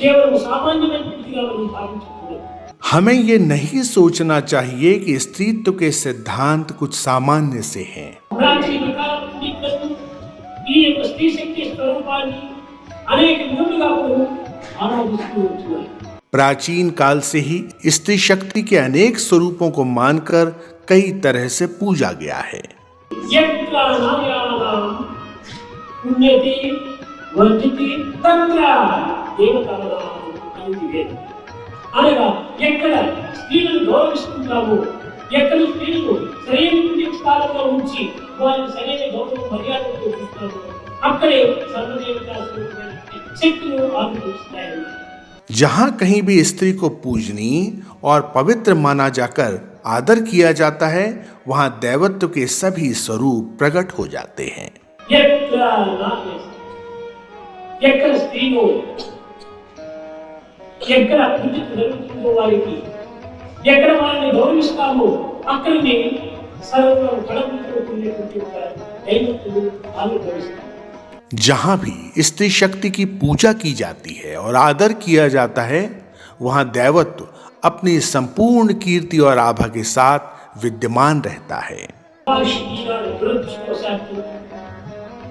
కేవలం సామాన్యమైన వ్యక్తిగా మనం భావించకూడదు. हमें ये नहीं सोचना चाहिए कि स्त्रीत्व के सिद्धांत कुछ सामान्य से हैं। ప్రాచీన కాలం నుండి కూడా ఈ యొక్క స్త్రీ శక్తి స్వరూపాన్ని అనేక విధములుగా కూడా ఆరాధిస్తూ వచ్చారు. प्राचीन काल से ही स्त्री शक्ति के अनेक स्वरूपों को मानकर कई तरह से पूजा गया है। यत्र नार्याणां पुण्यति वर्धिति तत्र देवतानां अन्तिवे. అనగా ఎక్కడ స్త్రీలను గౌరవిస్తున్నామో, ఎక్కడ స్త్రీలను సరైన స్థానంలో ఉంచి వారిని సరైన గౌరవ మర్యాదలతో చూస్తామో అక్కడే సర్వదేవతా స్వరూపమైన శక్తులు ఆవిర్భవిస్తాయి. जहाँ कहीं भी स्त्री को पूजनीय और पवित्र माना जाकर आदर किया जाता है, वहाँ दैवत्व के सभी स्वरूप प्रकट हो जाते हैं। यत्र नार्यस्ते, ఎక్కడ స్త్రీలు ఎక్కడ పూజిత జరుగుతుందో వారికి, ఎక్కడ వారిని గౌరవిస్తామో అక్కడిని సర్వం కడముతున్నటువంటి ఒక దైవత్వం ఆవిర్భవిస్తారు. जहाँ भी स्त्री शक्ति की पूजा की जाती है और आदर किया जाता है, वहाँ दैवत्व अपनी संपूर्ण कीर्ति और आभा के साथ विद्यमान रहता है।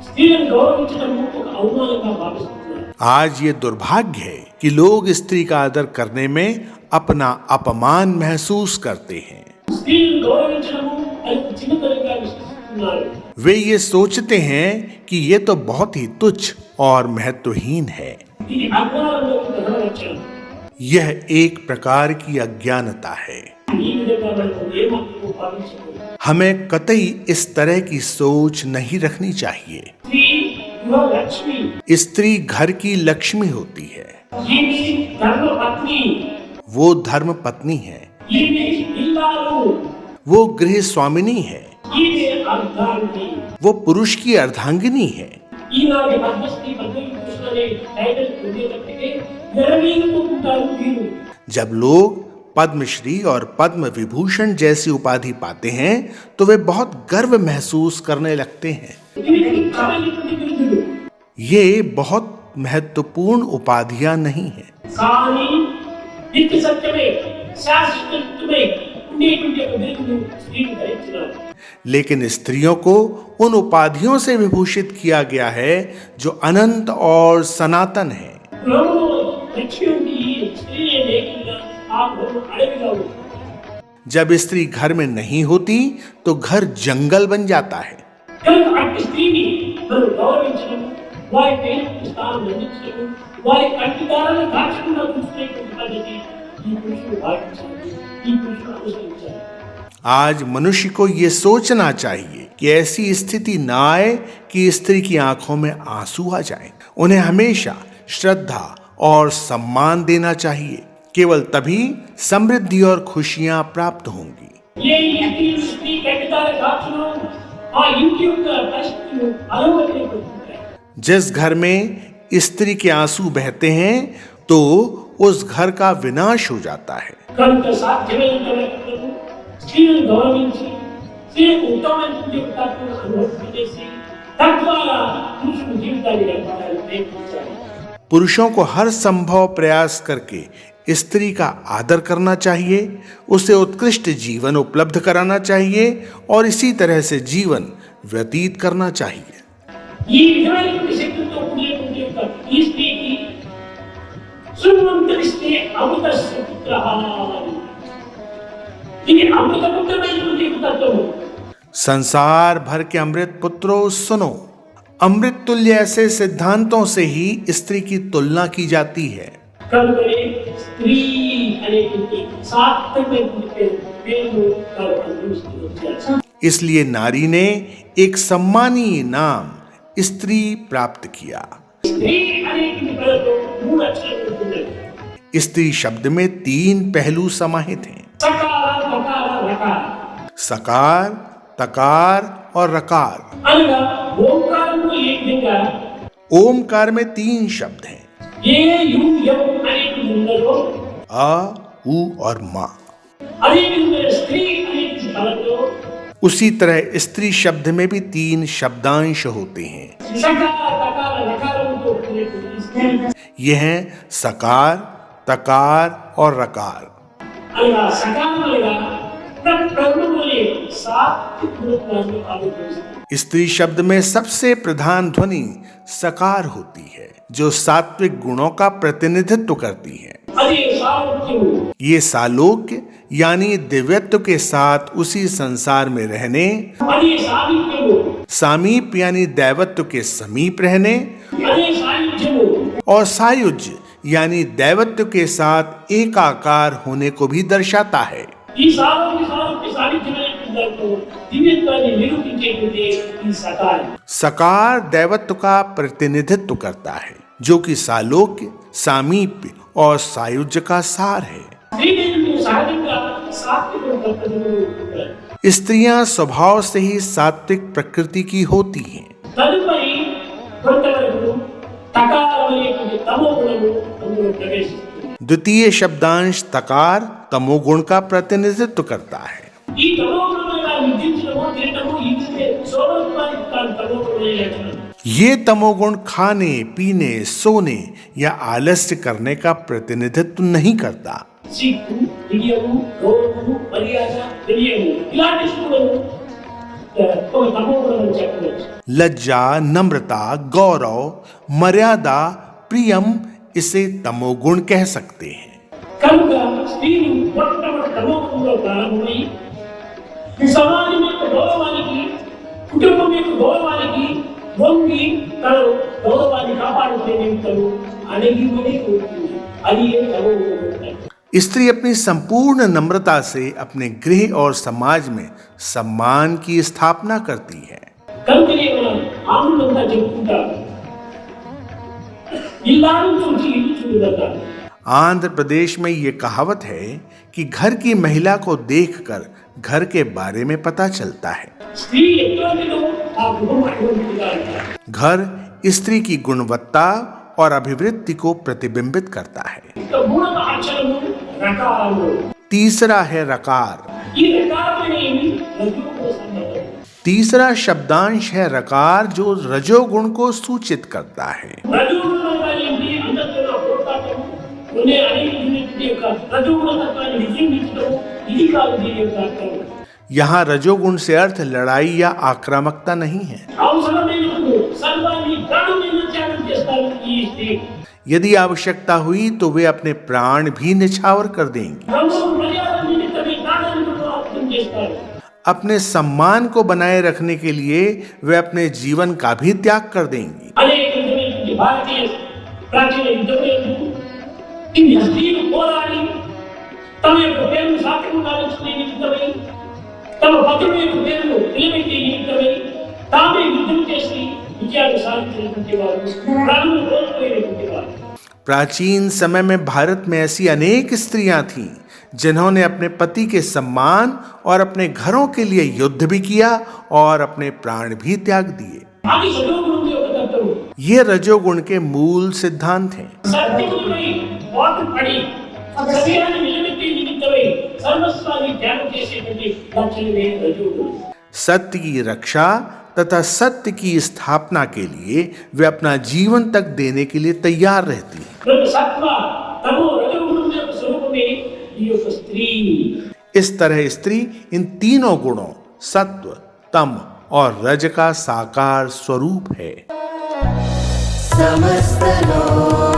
స్త్రీలను గౌరవించడం ఒక అవమానంగా భావిస్తున్నారు. आज ये दुर्भाग्य है कि लोग स्त्री का आदर करने में अपना अपमान महसूस करते हैं। స్త్రీలను గౌరవించడము అది చిన్నతనంగా విశ్వసిస్తున్నారు. वे ये सोचते हैं कि ये तो बहुत ही तुच्छ और महत्वहीन है। ఇది అజ్ఞానంలోకి తరలించడం. यह एक प्रकार की अज्ञानता है। ఈ విధంగా మనం ఏమాత్రం భావించకూడదు. हमें कतई इस तरह की सोच नहीं रखनी चाहिए। స్త్రీ గృహ లక్ష్మి, स्त्री घर की लक्ष्मी होती है, ఈమె ధర్మపత్ని, वो धर्म पत्नी है, ఈమె ఇల్లాలు, वो गृह स्वामिनी है, ఈమె అర్ధాంగి. वो पुरुष की अर्धांगिनी है। ఈనాటి పద్మశ్రీ పద్మవిభూషణ్ అనే టైటిల్ పొందేటప్పటికే నెరవేరుకుంటారు వీరు. जब लोग पद्मश्री और पद्म विभूषण जैसी उपाधि पाते हैं तो वे बहुत गर्व महसूस करने लगते हैं। ఇవి ముఖ్యమైనటువంటి బిరుదులు. ये बहुत महत्वपूर्ण उपाधियां नहीं हैं, కానీ నిత్య సత్యమే శాశ్వతమే ఉండేటువంటి ఒక బిరుదును స్త్రీలు ధరించినారు. लेकिन स्त्रियों को उन उपाधियों से विभूषित किया गया है जो अनंत और सनातन है। గృహంలో లక్ష్మి ఉంది, స్త్రీ లేకుండా ఆ గృహం అడవిగా ఉంది. जब स्त्री घर में नहीं होती तो घर जंगल बन जाता है। కనుక అట్టి స్త్రీని మనం గౌరవించడం, వారి పేరుకు స్థానం అందించడం, వారి కంటిదారాలను దాచకుండా చూసుకునేటువంటి పద్ధతి ఈ పురుషులు పాటించాలి, ఈ పురుషులు అనుసరించాలి. आज मनुष्य को ये सोचना चाहिए कि ऐसी स्थिति न आए कि स्त्री की आंखों में आंसू आ जाएं। उन्हें हमेशा श्रद्धा और सम्मान देना चाहिए। केवल तभी समृद्धि और खुशियां प्राप्त होंगी। ఏ ఇంటి స్త్రీ కంటిదార దాచును ఆ ఇంటి యొక్క పరిస్థితులు అలవైపోతుంటాయి. जिस घर में स्त्री के आंसू बहते हैं तो उस घर का विनाश हो जाता है। కనుక సాధ్యమైనంత వరకు స్త్రీలను గౌరవించి, స్త్రీలకు ఉత్తమమైనటువంటి తత్వాన్ని అనుభవించేసి తద్వారా పురుషుల జీవితాన్ని గడపాలని ప్రయత్నించాలి. पुरुषों को हर संभव प्रयास करके स्त्री का आदर करना चाहिए, उसे उत्कृष्ट जीवन उपलब्ध कराना चाहिए और इसी तरह से जीवन व्यतीत करना चाहिए। ఈ విధమైనటువంటి శక్తితో కూడినటువంటి యొక్క ఈ స్త్రీకి శృణ్వంతరిస్తే అమృతస్య పుత్రః. ఇది అమృతపుత్రమైనటువంటి తత్వము. संसार भर के अमृत पुत्रों सुनो, अमृत तुल्य ऐसे सिद्धांतों से ही स्त्री की तुलना की जाती है। కనుకనే స్త్రీ అనేటువంటి సాత్వికమైనటువంటి పేరును వారు అనుభవిస్తూ వచ్చారు. इसलिए नारी ने एक सम्मानीय नाम स्त्री प्राप्त किया। స్త్రీ అనేటువంటి పదంలో మూడు అక్షరాలు ఉన్నాయి. स्त्री शब्द में 3 पहलू समाहित हैं, సకార, మకార, రకార. सकार, तकार और रकार। అనగా ఓంకారంలో ఏ విధంగా ओमकार में 3 शब्द हैं, ఏ యు యం అనేటువంటి ఉన్నదో अ, उ और मा। అదే విధంగా స్త్రీ అనేటువంటి పదంలో उसी तरह स्त्री शब्द में भी 3 शब्दांश होते हैं। సకార, తకార, రకారంతో కూడినటువంటి స్త్రీ. ये हैं सकार, तकार और रकार। అనగా సకాలంగా ప్రకృతిలోని సాత్విక గుణాలను ఆవిర్భవిస్తాయి. स्त्री शब्द में सबसे प्रधान ध्वनि सकार होती है, जो सात्विक गुणों का प्रतिनिधित्व करती है। అది సామర్థ్యము. ये सालोक्य यानी दिव्यत्व के साथ उसी संसार में रहने, అది సామీప్యము. सामीप यानी दैवत्व के समीप रहने, అది సాయుధ్యము. और सायुज्य यानी दैवत्व के साथ एकाकार होने को भी दर्शाता है। ఈ సాయుధ్యమైన దాంట్లో దివ్యత్వాన్ని నిరూపించేటువంటి ఈ సకాలం. सकार दैवत्व का प्रतिनिधित्व करता है, जो कि सालोक्य, सामीप्य और सायुज्य का सार है। స్త్రీలు సహజంగా సాత్విక ప్రకృతిలో ఉంటారు. स्त्रियां स्वभाव से ही सात्विक प्रकृति की होती हैं। తదుపరి కొంతవరకు తకారమైనటువంటి తమో గుణము అందులో ప్రవేశిస్తుంది. द्वितीय शब्दांश तकार तमोगुण का प्रतिनिधित्व करता है। ఈ తమో గుణముగా విద్యించడము తినడము ఇది సోమత్వానికి తమో గుణమైన లక్షణం. ये तमोगुण खाने, पीने, सोने या आलस्य करने का प्रतिनिधित्व नहीं करता। సిగ్గు, బిడియము, గౌరవము, మర్యాద, తెలియము ఇలాంటి సుగుణము ఒక తమో గుణం అని చెప్పవచ్చు. लज्जा, नम्रता, गौरव, मर्यादा, प्रियम इसे तमोगुण कह सकते हैं। కనుక స్త్రీలు మొట్టమొదటి తమో గుణంలో ప్రారంభమై ఈ సమాజం యొక్క గౌరవానికి, కుటుంబం యొక్క గౌరవానికి వంగి తన గౌరవాన్ని కాపాడుకునే నిమిత్తము అణగిమణి ఉంటుంది. అది తమో గుణం. स्त्री अपनी संपूर्ण नम्रता से अपने गृह और समाज में सम्मान की स्थापना करती है। కనుకనే మనం ఆనందంగా చెప్పుకుంటారు ఇల్లాను చూసి ఇల్లు చూడగలరు. आंध्र प्रदेश में ये कहावत है कि घर की महिला को देखकर घर के बारे में पता चलता है। స్త్రీ ఎటువంటిదో ఆ గృహం అటువంటిదిగా ఉంటారు. घर स्त्री की गुणवत्ता और अभिवृद्धि को प्रतिबिंबित करता है। ఇక మూడవ అక్షరము రకారము. तीसरा है रकार। ఈ రకారమనేవి రజోగుణ సంబంధం. तीसरा शब्दांश है रकार, जो रजोगुण को सूचित करता है। రజోగుణం అనేది అంతర్గత పోరాటము కొనే అనేక యొక్క రజోగుణ తత్వాన్ని విజృంభించడం ఇది కాదు దీని యొక్క అర్థం. यहाँ रजोगुण से अर्थ लड़ाई या आक्रामकता नहीं है। అవసరమైనప్పుడు సర్వాన్ని ప్రాణమైన త్యాగం చేస్తారు ఈ స్త్రీ. यदि आवश्यकता हुई तो वे अपने प्राण भी निछावर कर देंगी। ధర్మం మర్యాద నిమిత్తమై ప్రాణాలను కూడా ఆహుతి చేస్తారు. अपने सम्मान को बनाए रखने के लिए वे अपने जीवन का भी त्याग कर देंगी। అనేక విధమైనటువంటి భారతీయ ప్రాచీన యుద్ధములందు ఈ స్త్రీలు పోరాడి తమ యొక్క పేరును సార్థకం కావించుకునే నిమిత్తమై, తమ భద్రుల యొక్క పేరును నిలబెట్టే నిమిత్తమై తామే యుద్ధం చేసి విజయాలు సాధించినటువంటి వారు, ప్రాణులు కోల్పోయినటువంటి వారు. प्राचीन समय में भारत में ऐसी अनेक स्त्रियां थीं जिन्होंने अपने पति के सम्मान और अपने घरों के लिए युद्ध भी किया और अपने प्राण भी त्याग दिए। అది సజోగుణం యొక్క తత్వము. ये रजोगुण के मूल सिद्धांत हैं। సత్యముపై పాటుపడి సత్యాన్ని నిలబెట్టే నిమిత్తమై సర్వస్వాన్ని త్యాగం చేసేటువంటి లక్షణమే రజోగుణం. सत्य की रक्षा तथा सत्य की स्थापना के लिए वे अपना जीवन तक देने के लिए तैयार रहती हैं। కనుక సత్వ తమో రజోగుణం యొక్క స్వరూపమే ఈ యొక్క స్త్రీ. इस तरह स्त्री इन तीनों गुणों सत्व, तम और रज का साकार स्वरूप है। समस्त लोक